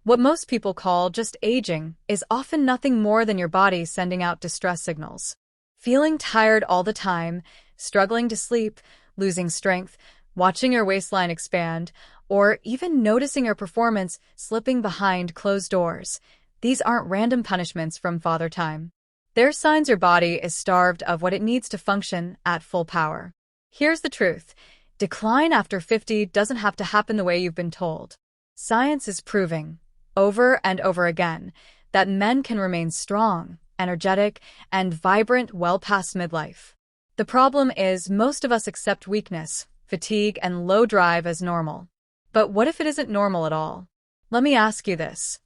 What most people call just aging is often nothing more than your body sending out distress signals. Feeling tired all the time, struggling to sleep, losing strength, watching your waistline expand, or even noticing your performance slipping behind closed doors. These aren't random punishments from Father Time. They're signs your body is starved of what it needs to function at full power. Here's the truth. Decline after 50 doesn't have to happen the way you've been told. Science is proving, over and over again, that men can remain strong, energetic, and vibrant well past midlife. The problem is most of us accept weakness, fatigue, and low drive as normal. But what if it isn't normal at all? Let me ask you this.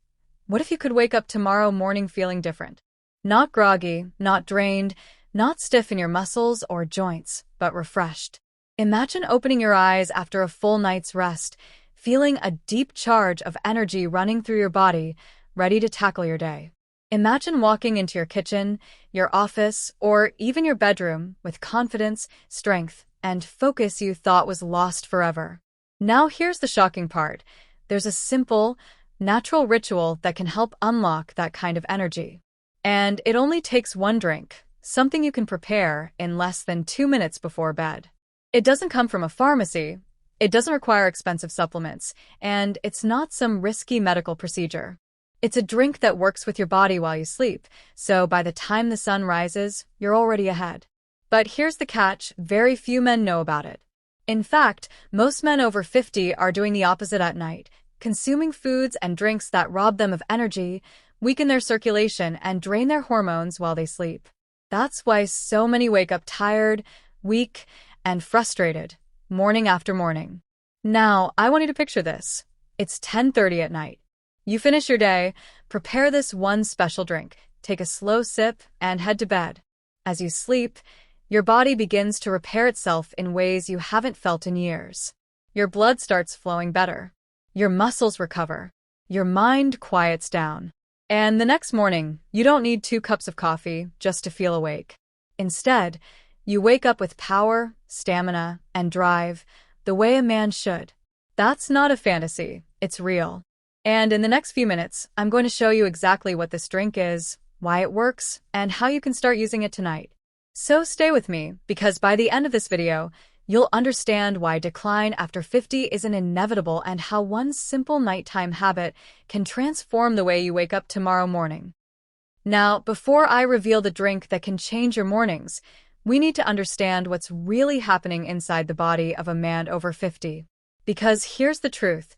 What if you could wake up tomorrow morning feeling different? Not groggy, not drained, not stiff in your muscles or joints, but refreshed. Imagine opening your eyes after a full night's rest, feeling a deep charge of energy running through your body, ready to tackle your day. Imagine walking into your kitchen, your office, or even your bedroom with confidence, strength, and focus you thought was lost forever. Now here's the shocking part. There's a simple, natural ritual that can help unlock that kind of energy. And it only takes one drink, something you can prepare in less than 2 minutes before bed. It doesn't come from a pharmacy, it doesn't require expensive supplements, and it's not some risky medical procedure. It's a drink that works with your body while you sleep, so by the time the sun rises, you're already ahead. But here's the catch, very few men know about it. In fact, most men over 50 are doing the opposite at night, consuming foods and drinks that rob them of energy, weaken their circulation, and drain their hormones while they sleep. That's why so many wake up tired, weak, and frustrated, morning after morning. Now, I want you to picture this. It's 10:30 at night. You finish your day, prepare this one special drink, take a slow sip, and head to bed. As you sleep, your body begins to repair itself in ways you haven't felt in years. Your blood starts flowing better. Your muscles recover. Your mind quiets down. And the next morning, you don't need 2 cups of coffee just to feel awake. Instead, you wake up with power, stamina, and drive, the way a man should. That's not a fantasy, it's real. And in the next few minutes, I'm going to show you exactly what this drink is, why it works, and how you can start using it tonight. So stay with me, because by the end of this video, you'll understand why decline after 50 isn't inevitable and how one simple nighttime habit can transform the way you wake up tomorrow morning. Now, before I reveal the drink that can change your mornings, we need to understand what's really happening inside the body of a man over 50. Because here's the truth.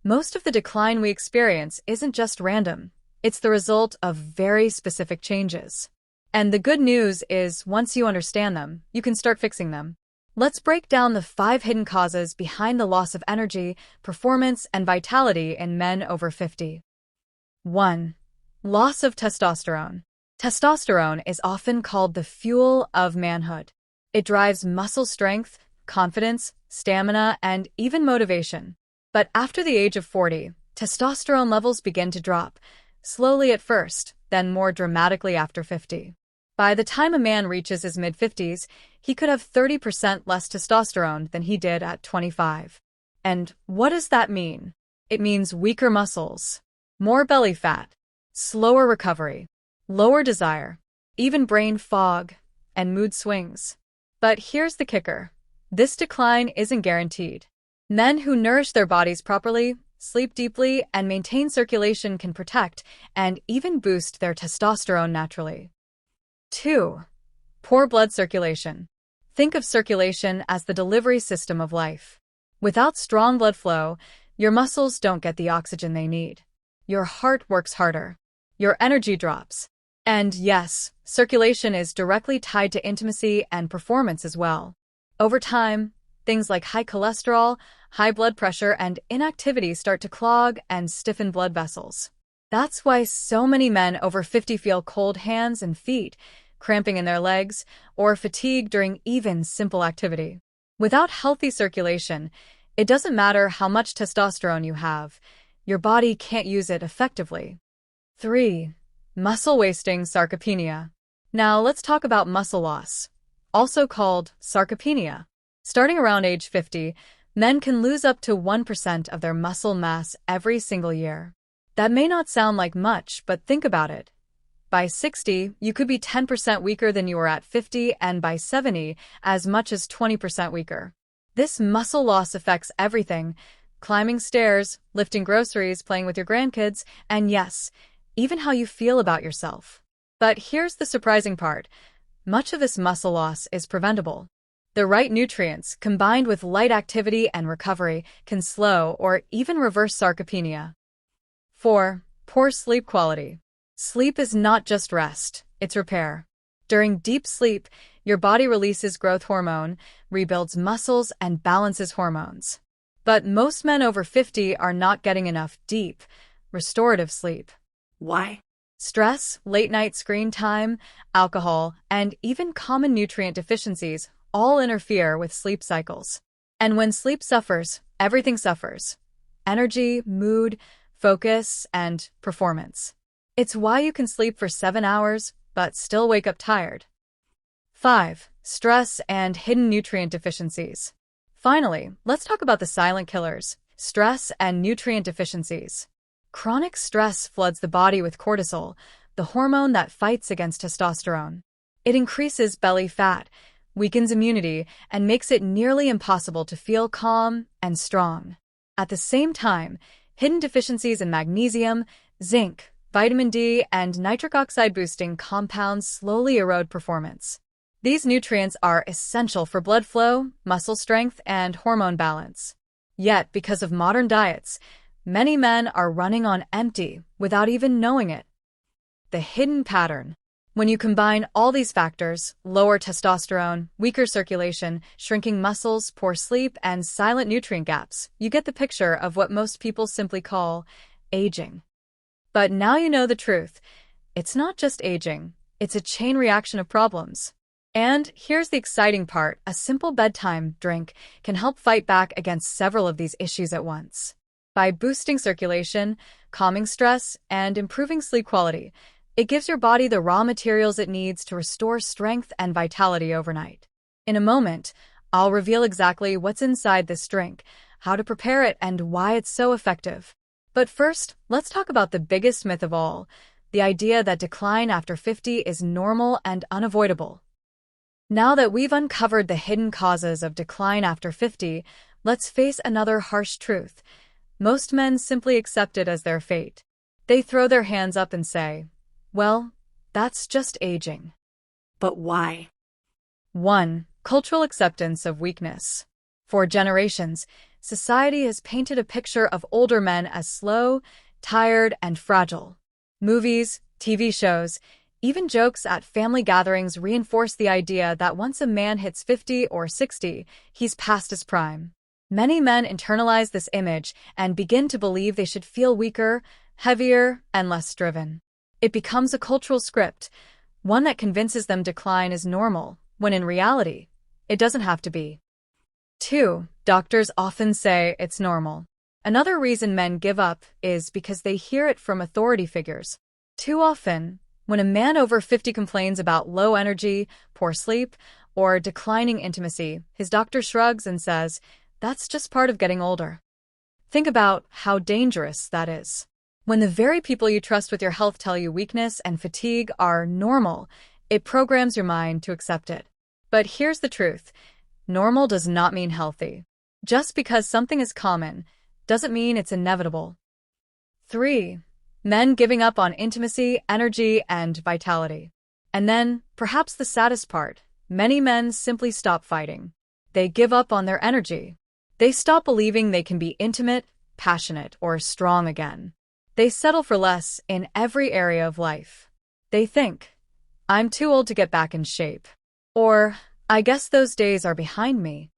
Most of the decline we experience isn't just random. It's the result of very specific changes. And the good news is, once you understand them, you can start fixing them. Let's break down the 5 hidden causes behind the loss of energy, performance, and vitality in men over 50. 1. Loss of testosterone. Testosterone is often called the fuel of manhood. It drives muscle strength, confidence, stamina, and even motivation. But after the age of 40, testosterone levels begin to drop, slowly at first, then more dramatically after 50. By the time a man reaches his mid-50s, he could have 30% less testosterone than he did at 25. And what does that mean? It means weaker muscles, more belly fat, slower recovery, lower desire, even brain fog, and mood swings. But here's the kicker. This decline isn't guaranteed. Men who nourish their bodies properly, sleep deeply, and maintain circulation can protect and even boost their testosterone naturally. 2. Poor blood circulation. Think of circulation as the delivery system of life. Without strong blood flow, your muscles don't get the oxygen they need. Your heart works harder. Your energy drops. And yes, circulation is directly tied to intimacy and performance as well. Over time, things like high cholesterol, high blood pressure, and inactivity start to clog and stiffen blood vessels. That's why so many men over 50 feel cold hands and feet, cramping in their legs, or fatigue during even simple activity. Without healthy circulation, it doesn't matter how much testosterone you have, your body can't use it effectively. 3. Muscle wasting sarcopenia. Now let's talk about muscle loss, also called sarcopenia. Starting around age 50, men can lose up to 1% of their muscle mass every single year. That may not sound like much, but think about it. By 60, you could be 10% weaker than you were at 50, and by 70, as much as 20% weaker. This muscle loss affects everything: climbing stairs, lifting groceries, playing with your grandkids, and yes, even how you feel about yourself. But here's the surprising part. Much of this muscle loss is preventable. The right nutrients, combined with light activity and recovery, can slow or even reverse sarcopenia. 4. Poor sleep quality. Sleep is not just rest, it's repair. During deep sleep, your body releases growth hormone, rebuilds muscles, and balances hormones. But most men over 50 are not getting enough deep, restorative sleep. Why? Stress, late-night screen time, alcohol, and even common nutrient deficiencies all interfere with sleep cycles. And when sleep suffers, everything suffers: energy, mood, focus, and performance. It's why you can sleep for 7 hours, but still wake up tired. 5. Stress and hidden nutrient deficiencies. Finally, let's talk about the silent killers: stress and nutrient deficiencies. Chronic stress floods the body with cortisol, the hormone that fights against testosterone. It increases belly fat, weakens immunity, and makes it nearly impossible to feel calm and strong. At the same time, hidden deficiencies in magnesium, zinc, vitamin D, and nitric oxide boosting compounds slowly erode performance. These nutrients are essential for blood flow, muscle strength, and hormone balance. Yet, because of modern diets, many men are running on empty without even knowing it. The hidden pattern. When you combine all these factors, lower testosterone, weaker circulation, shrinking muscles, poor sleep, and silent nutrient gaps, you get the picture of what most people simply call aging. But now you know the truth. It's not just aging, it's a chain reaction of problems. And here's the exciting part: a simple bedtime drink can help fight back against several of these issues at once. By boosting circulation, calming stress, and improving sleep quality, it gives your body the raw materials it needs to restore strength and vitality overnight. In a moment, I'll reveal exactly what's inside this drink, how to prepare it, and why it's so effective. But first, let's talk about the biggest myth of all: the idea that decline after 50 is normal and unavoidable. Now that we've uncovered the hidden causes of decline after 50, let's face another harsh truth. Most men simply accept it as their fate. They throw their hands up and say, well, that's just aging. But why? 1. Cultural acceptance of weakness. For generations, society has painted a picture of older men as slow, tired, and fragile. Movies, TV shows, even jokes at family gatherings reinforce the idea that once a man hits 50 or 60, he's past his prime. Many men internalize this image and begin to believe they should feel weaker, heavier, and less driven. It becomes a cultural script, one that convinces them decline is normal, when in reality, it doesn't have to be. 2. Doctors often say it's normal. Another reason men give up is because they hear it from authority figures. Too often, when a man over 50 complains about low energy, poor sleep, or declining intimacy, his doctor shrugs and says, that's just part of getting older. Think about how dangerous that is. When the very people you trust with your health tell you weakness and fatigue are normal, it programs your mind to accept it. But here's the truth: normal does not mean healthy. Just because something is common doesn't mean it's inevitable. 3. Men giving up on intimacy, energy, and vitality. And then, perhaps the saddest part, many men simply stop fighting. They give up on their energy. They stop believing they can be intimate, passionate, or strong again. They settle for less in every area of life. They think, I'm too old to get back in shape. Or, I guess those days are behind me.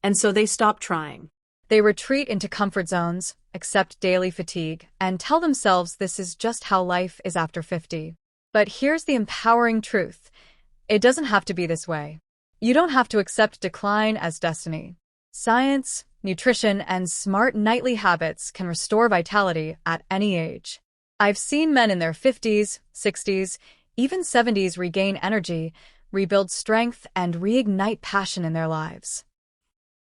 And so they stop trying. They retreat into comfort zones, accept daily fatigue, and tell themselves this is just how life is after 50. But here's the empowering truth: it doesn't have to be this way. You don't have to accept decline as destiny. Science, nutrition, and smart nightly habits can restore vitality at any age. I've seen men in their 50s, 60s, even 70s regain energy, rebuild strength, and reignite passion in their lives.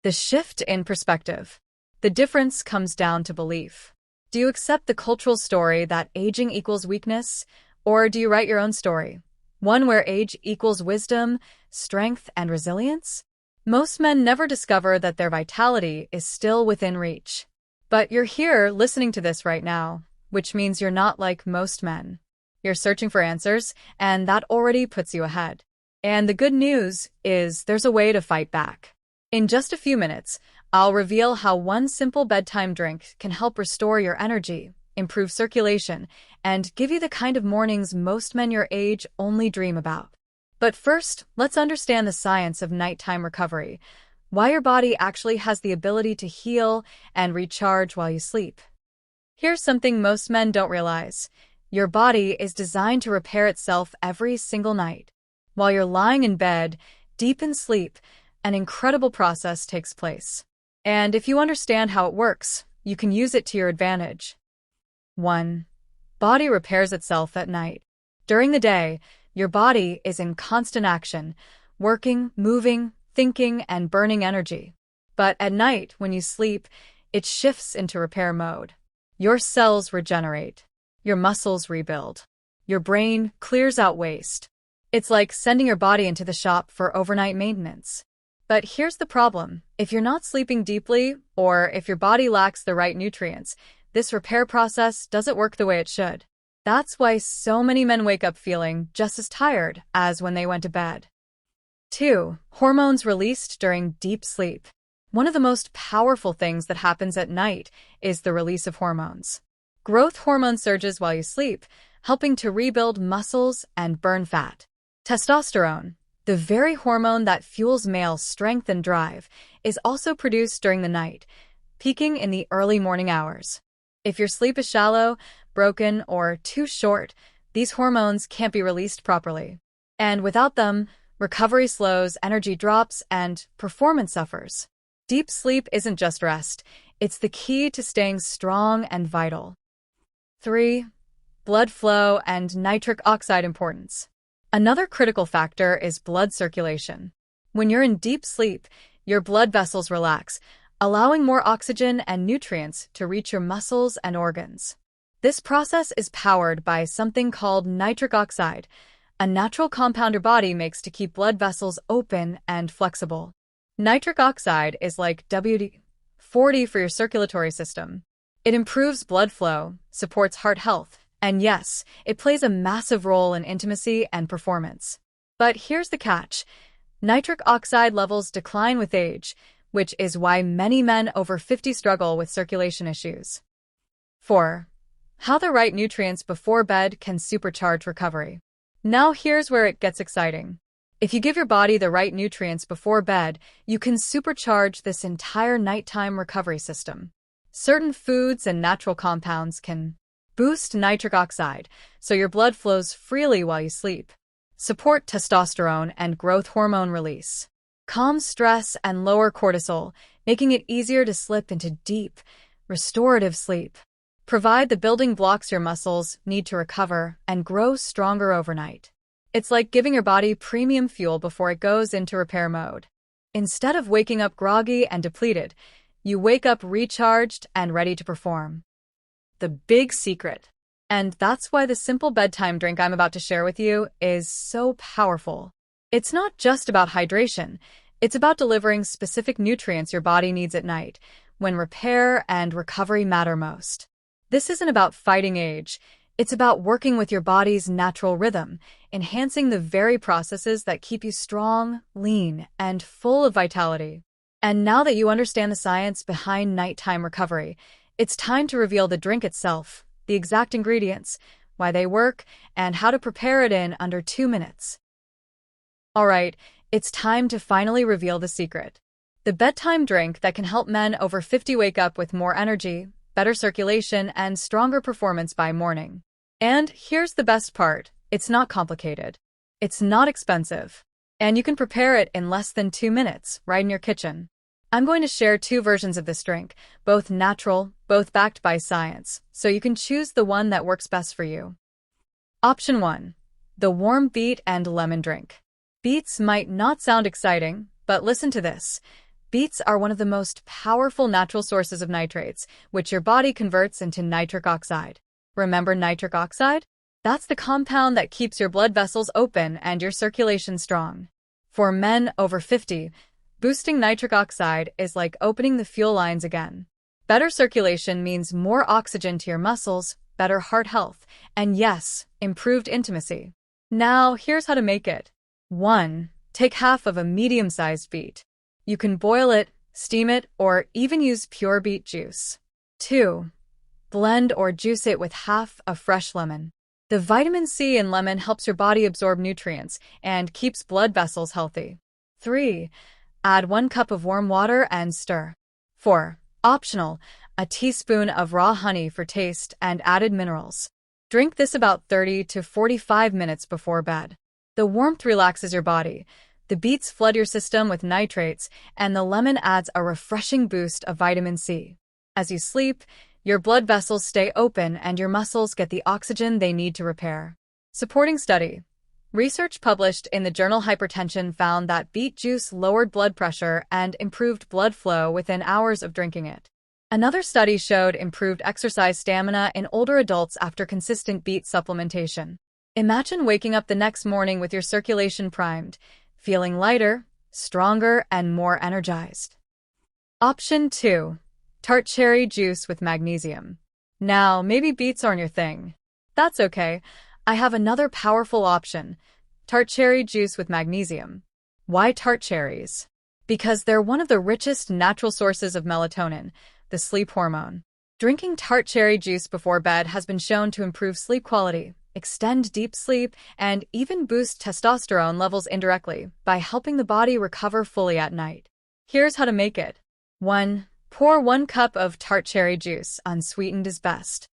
The shift in perspective. The difference comes down to belief. Do you accept the cultural story that aging equals weakness, or do you write your own story? One where age equals wisdom, strength, and resilience? Most men never discover that their vitality is still within reach. But you're here listening to this right now, which means you're not like most men. You're searching for answers, and that already puts you ahead. And the good news is there's a way to fight back. In just a few minutes, I'll reveal how one simple bedtime drink can help restore your energy, improve circulation, and give you the kind of mornings most men your age only dream about. But first, let's understand the science of nighttime recovery, why your body actually has the ability to heal and recharge while you sleep. Here's something most men don't realize. Your body is designed to repair itself every single night. While you're lying in bed, deep in sleep, an incredible process takes place. And if you understand how it works, you can use it to your advantage. 1. Body repairs itself at night. During the day, your body is in constant action, working, moving, thinking, and burning energy. But at night, when you sleep, it shifts into repair mode. Your cells regenerate. Your muscles rebuild. Your brain clears out waste. It's like sending your body into the shop for overnight maintenance. But here's the problem. If you're not sleeping deeply, or if your body lacks the right nutrients, this repair process doesn't work the way it should. That's why so many men wake up feeling just as tired as when they went to bed. 2. Hormones released during deep sleep. One of the most powerful things that happens at night is the release of hormones. Growth hormone surges while you sleep, helping to rebuild muscles and burn fat. Testosterone, the very hormone that fuels male strength and drive, is also produced during the night, peaking in the early morning hours. If your sleep is shallow, broken, or too short, these hormones can't be released properly. And without them, recovery slows, energy drops, and performance suffers. Deep sleep isn't just rest, it's the key to staying strong and vital. 3. Blood flow and nitric oxide importance. Another critical factor is blood circulation. When you're in deep sleep, your blood vessels relax, allowing more oxygen and nutrients to reach your muscles and organs. This process is powered by something called nitric oxide, a natural compound your body makes to keep blood vessels open and flexible. Nitric oxide is like WD-40 for your circulatory system. It improves blood flow, supports heart health, and yes, it plays a massive role in intimacy and performance. But here's the catch. Nitric oxide levels decline with age, which is why many men over 50 struggle with circulation issues. 4. How the right nutrients before bed can supercharge recovery. Now here's where it gets exciting. If you give your body the right nutrients before bed, you can supercharge this entire nighttime recovery system. Certain foods and natural compounds can boost nitric oxide, so your blood flows freely while you sleep. Support testosterone and growth hormone release. Calm stress and lower cortisol, making it easier to slip into deep, restorative sleep. Provide the building blocks your muscles need to recover and grow stronger overnight. It's like giving your body premium fuel before it goes into repair mode. Instead of waking up groggy and depleted, you wake up recharged and ready to perform. The big secret. And that's why the simple bedtime drink I'm about to share with you is so powerful. It's not just about hydration. It's about delivering specific nutrients your body needs at night, when repair and recovery matter most. This isn't about fighting age. It's about working with your body's natural rhythm, enhancing the very processes that keep you strong, lean, and full of vitality. And now that you understand the science behind nighttime recovery, it's time to reveal the drink itself, the exact ingredients, why they work, and how to prepare it in under 2 minutes. Alright, it's time to finally reveal the secret. The bedtime drink that can help men over 50 wake up with more energy, better circulation, and stronger performance by morning. And here's the best part. It's not complicated. It's not expensive. And you can prepare it in less than 2 minutes, right in your kitchen. I'm going to share 2 versions of this drink, both natural, both backed by science, so you can choose the one that works best for you. Option 1. The warm beet and lemon drink. Beets might not sound exciting, but listen to this. Beets are one of the most powerful natural sources of nitrates, which your body converts into nitric oxide. Remember nitric oxide? That's the compound that keeps your blood vessels open and your circulation strong. For men over 50, boosting nitric oxide is like opening the fuel lines again. Better circulation means more oxygen to your muscles, better heart health, and yes, improved intimacy. Now, here's how to make it. 1. Take half of a medium-sized beet. You can boil it, steam it, or even use pure beet juice. 2. Blend or juice it with half a fresh lemon. The vitamin C in lemon helps your body absorb nutrients and keeps blood vessels healthy. 3. Add 1 cup of warm water and stir. 4. Optional, a teaspoon of raw honey for taste and added minerals. Drink this about 30 to 45 minutes before bed. The warmth relaxes your body, the beets flood your system with nitrates, and the lemon adds a refreshing boost of vitamin C. As you sleep, your blood vessels stay open and your muscles get the oxygen they need to repair. Supporting study. Research published in the journal Hypertension found that beet juice lowered blood pressure and improved blood flow within hours of drinking it. Another study showed improved exercise stamina in older adults after consistent beet supplementation. Imagine waking up the next morning with your circulation primed, feeling lighter, stronger, and more energized. Option 2. Tart cherry juice with magnesium. Now, maybe beets aren't your thing. That's okay. I have another powerful option. Tart cherry juice with magnesium. Why tart cherries? Because they're one of the richest natural sources of melatonin, the sleep hormone. Drinking tart cherry juice before bed has been shown to improve sleep quality, extend deep sleep, and even boost testosterone levels indirectly by helping the body recover fully at night. Here's how to make it. 1. Pour 1 cup of tart cherry juice, unsweetened is best.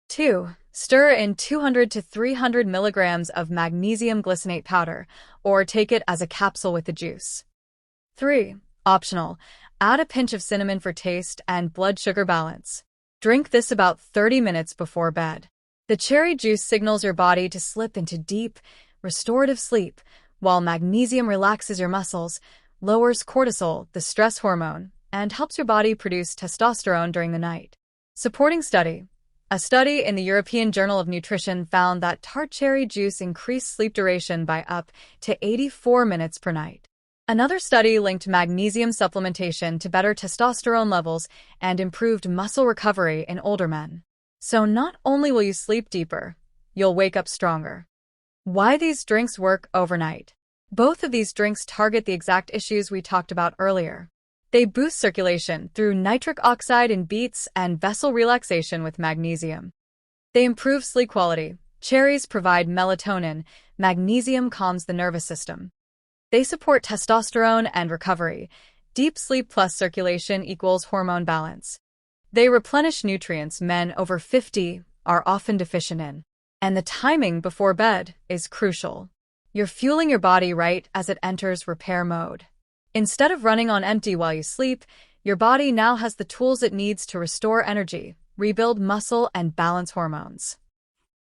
2. Stir in 200 to 300 milligrams of magnesium glycinate powder, or take it as a capsule with the juice. 3. Optional. Add a pinch of cinnamon for taste and blood sugar balance. Drink this about 30 minutes before bed. The cherry juice signals your body to slip into deep, restorative sleep, while magnesium relaxes your muscles, lowers cortisol, the stress hormone, and helps your body produce testosterone during the night. Supporting study. A study in the European Journal of Nutrition found that tart cherry juice increased sleep duration by up to 84 minutes per night. Another study linked magnesium supplementation to better testosterone levels and improved muscle recovery in older men. So not only will you sleep deeper, you'll wake up stronger. Why these drinks work overnight? Both of these drinks target the exact issues we talked about earlier. They boost circulation through nitric oxide in beets and vessel relaxation with magnesium. They improve sleep quality. Cherries provide melatonin. Magnesium calms the nervous system. They support testosterone and recovery. Deep sleep plus circulation equals hormone balance. They replenish nutrients men over 50 are often deficient in. And the timing before bed is crucial. You're fueling your body right as it enters repair mode. Instead of running on empty while you sleep, your body now has the tools it needs to restore energy, rebuild muscle, and balance hormones.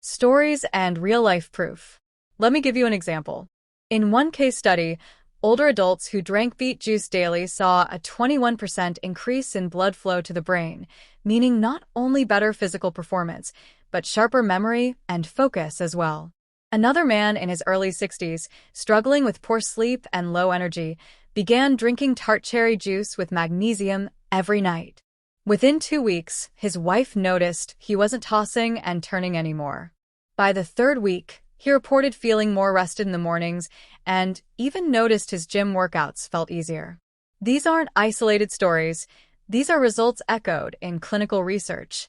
Stories and real-life proof. Let me give you an example. In one case study, older adults who drank beet juice daily saw a 21% increase in blood flow to the brain, meaning not only better physical performance, but sharper memory and focus as well. Another man in his early 60s, struggling with poor sleep and low energy, began drinking tart cherry juice with magnesium every night. Within 2 weeks, his wife noticed he wasn't tossing and turning anymore. By the 3rd week, he reported feeling more rested in the mornings and even noticed his gym workouts felt easier. These aren't isolated stories. These are results echoed in clinical research.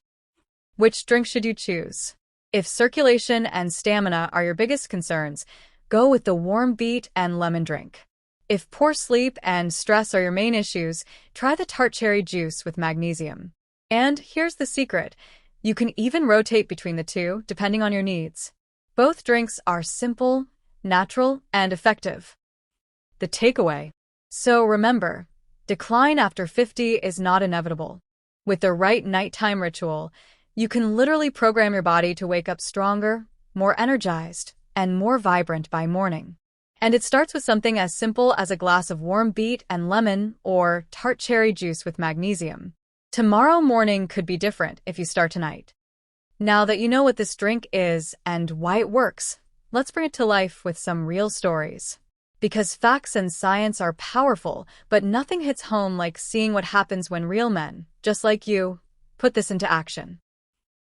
Which drink should you choose? If circulation and stamina are your biggest concerns, go with the warm beet and lemon drink. If poor sleep and stress are your main issues, try the tart cherry juice with magnesium. And here's the secret. You can even rotate between the two, depending on your needs. Both drinks are simple, natural, and effective. The takeaway. So remember, decline after 50 is not inevitable. With the right nighttime ritual, you can literally program your body to wake up stronger, more energized, and more vibrant by morning. And it starts with something as simple as a glass of warm beet and lemon or tart cherry juice with magnesium. Tomorrow morning could be different if you start tonight. Now that you know what this drink is and why it works, let's bring it to life with some real stories. Because facts and science are powerful, but nothing hits home like seeing what happens when real men, just like you, put this into action.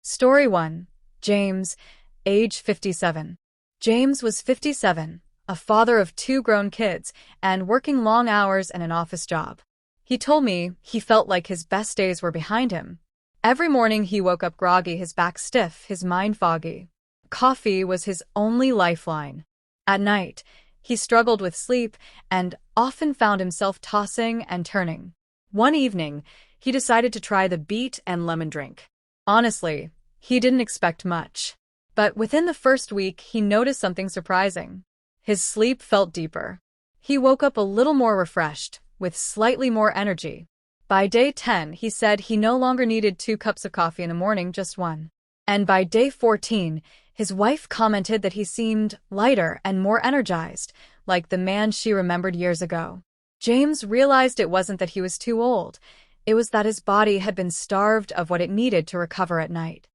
Story 1. James, age 57. James was 57, a father of 2 grown kids, and working long hours in an office job. He told me he felt like his best days were behind him. Every morning he woke up groggy, his back stiff, his mind foggy. Coffee was his only lifeline. At night, he struggled with sleep and often found himself tossing and turning. One evening, he decided to try the beet and lemon drink. Honestly, he didn't expect much. But within the first week, he noticed something surprising. His sleep felt deeper. He woke up a little more refreshed, with slightly more energy. By day 10, he said he no longer needed 2 cups of coffee in the morning, just 1. And by day 14, his wife commented that he seemed lighter and more energized, like the man she remembered years ago. James realized it wasn't that he was too old. It was that his body had been starved of what it needed to recover at night.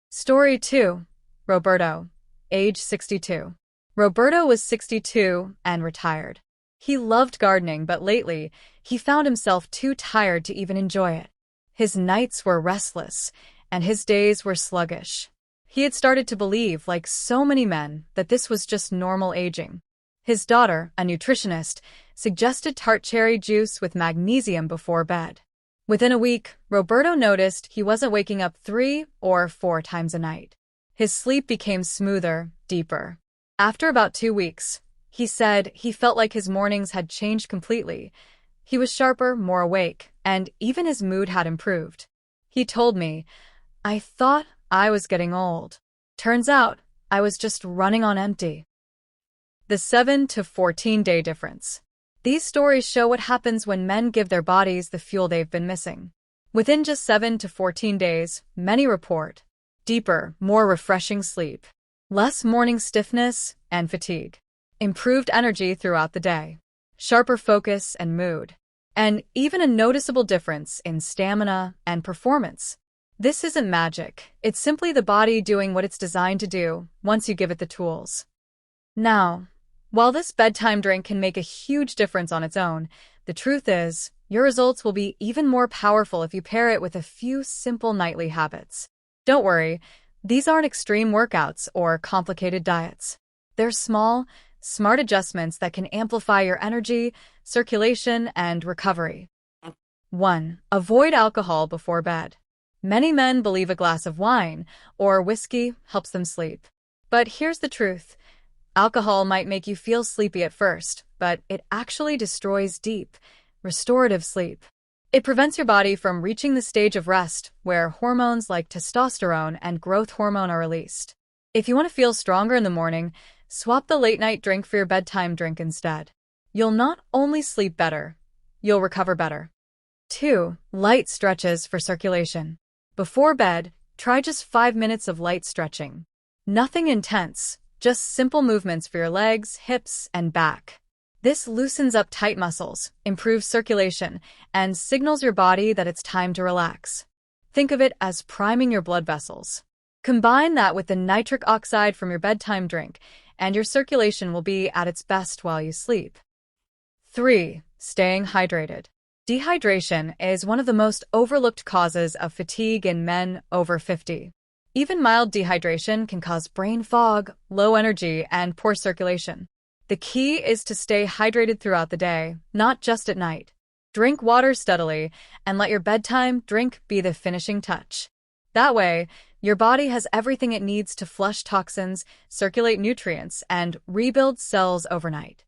Story 2. Roberto, age 62. Roberto was 62 and retired. He loved gardening, but lately, he found himself too tired to even enjoy it. His nights were restless, and his days were sluggish. He had started to believe, like so many men, that this was just normal aging. His daughter, a nutritionist, suggested tart cherry juice with magnesium before bed. Within a week, Roberto noticed he wasn't waking up 3 or 4 times a night. His sleep became smoother, deeper. After about 2 weeks, he said he felt like his mornings had changed completely. He was sharper, more awake, and even his mood had improved. He told me, "I thought I was getting old. Turns out, I was just running on empty." The 7 to 14-day difference. These stories show what happens when men give their bodies the fuel they've been missing. Within just 7 to 14 days, many report deeper, more refreshing sleep, less morning stiffness and fatigue, improved energy throughout the day, sharper focus and mood, and even a noticeable difference in stamina and performance. This isn't magic. It's simply the body doing what it's designed to do once you give it the tools. Now, while this bedtime drink can make a huge difference on its own, the truth is, your results will be even more powerful if you pair it with a few simple nightly habits. Don't worry, these aren't extreme workouts or complicated diets. They're small, smart adjustments that can amplify your energy, circulation, and recovery. 1. Avoid alcohol before bed. Many men believe a glass of wine or whiskey helps them sleep. But here's the truth. Alcohol might make you feel sleepy at first, but it actually destroys deep, restorative sleep. It prevents your body from reaching the stage of rest where hormones like testosterone and growth hormone are released. If you want to feel stronger in the morning, swap the late-night drink for your bedtime drink instead. You'll not only sleep better, you'll recover better. 2. Light stretches for circulation. Before bed, try just 5 minutes of light stretching. Nothing intense, just simple movements for your legs, hips, and back. This loosens up tight muscles, improves circulation, and signals your body that it's time to relax. Think of it as priming your blood vessels. Combine that with the nitric oxide from your bedtime drink, and your circulation will be at its best while you sleep. 3. Staying hydrated. Dehydration is one of the most overlooked causes of fatigue in men over 50. Even mild dehydration can cause brain fog, low energy, and poor circulation. The key is to stay hydrated throughout the day, not just at night. Drink water steadily, and let your bedtime drink be the finishing touch. That way, your body has everything it needs to flush toxins, circulate nutrients, and rebuild cells overnight.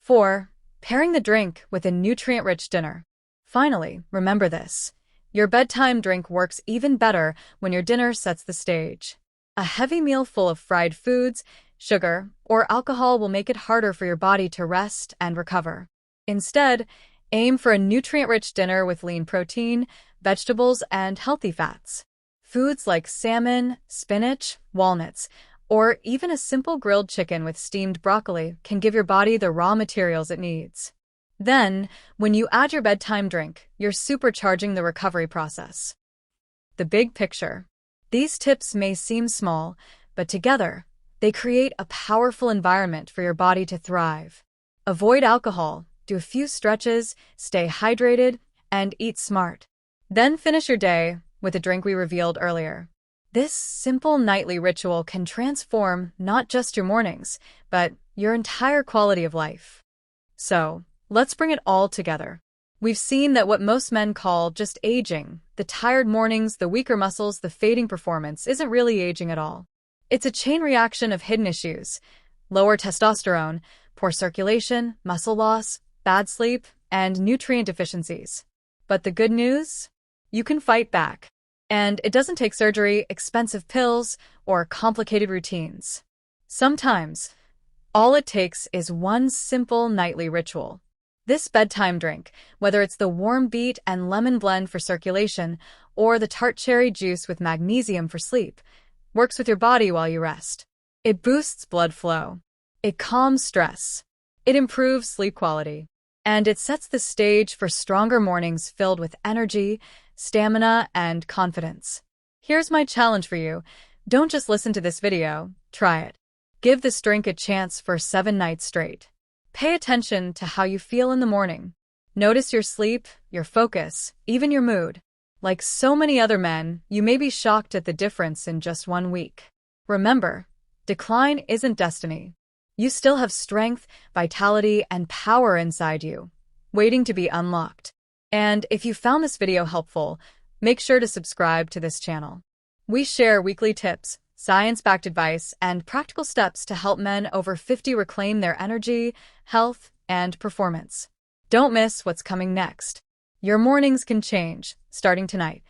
4. Pairing the drink with a nutrient-rich dinner. Finally, remember this. Your bedtime drink works even better when your dinner sets the stage. A heavy meal full of fried foods, sugar, or alcohol will make it harder for your body to rest and recover. Instead, aim for a nutrient-rich dinner with lean protein, vegetables, and healthy fats. Foods like salmon, spinach, walnuts, Or even a simple grilled chicken with steamed broccoli can give your body the raw materials it needs. Then, when you add your bedtime drink, you're supercharging the recovery process. The big picture. These tips may seem small, but together, they create a powerful environment for your body to thrive. Avoid alcohol, do a few stretches, stay hydrated, and eat smart. Then finish your day with a drink we revealed earlier. This simple nightly ritual can transform not just your mornings, but your entire quality of life. So, let's bring it all together. We've seen that what most men call just aging, the tired mornings, the weaker muscles, the fading performance, isn't really aging at all. It's a chain reaction of hidden issues: lower testosterone, poor circulation, muscle loss, bad sleep, and nutrient deficiencies. But the good news? You can fight back. And it doesn't take surgery, expensive pills, or complicated routines. Sometimes, all it takes is one simple nightly ritual. This bedtime drink, whether it's the warm beet and lemon blend for circulation or the tart cherry juice with magnesium for sleep, works with your body while you rest. It boosts blood flow. It calms stress. It improves sleep quality. And it sets the stage for stronger mornings filled with energy, stamina, and confidence. Here's my challenge for you. Don't just listen to this video, try it. Give this drink a chance for 7 nights straight. Pay attention to how you feel in the morning. Notice your sleep, your focus, even your mood. Like so many other men, you may be shocked at the difference in just 1 week. Remember, decline isn't destiny. You still have strength, vitality, and power inside you, waiting to be unlocked. And if you found this video helpful, make sure to subscribe to this channel. We share weekly tips, science-backed advice, and practical steps to help men over 50 reclaim their energy, health, and performance. Don't miss what's coming next. Your mornings can change, starting tonight.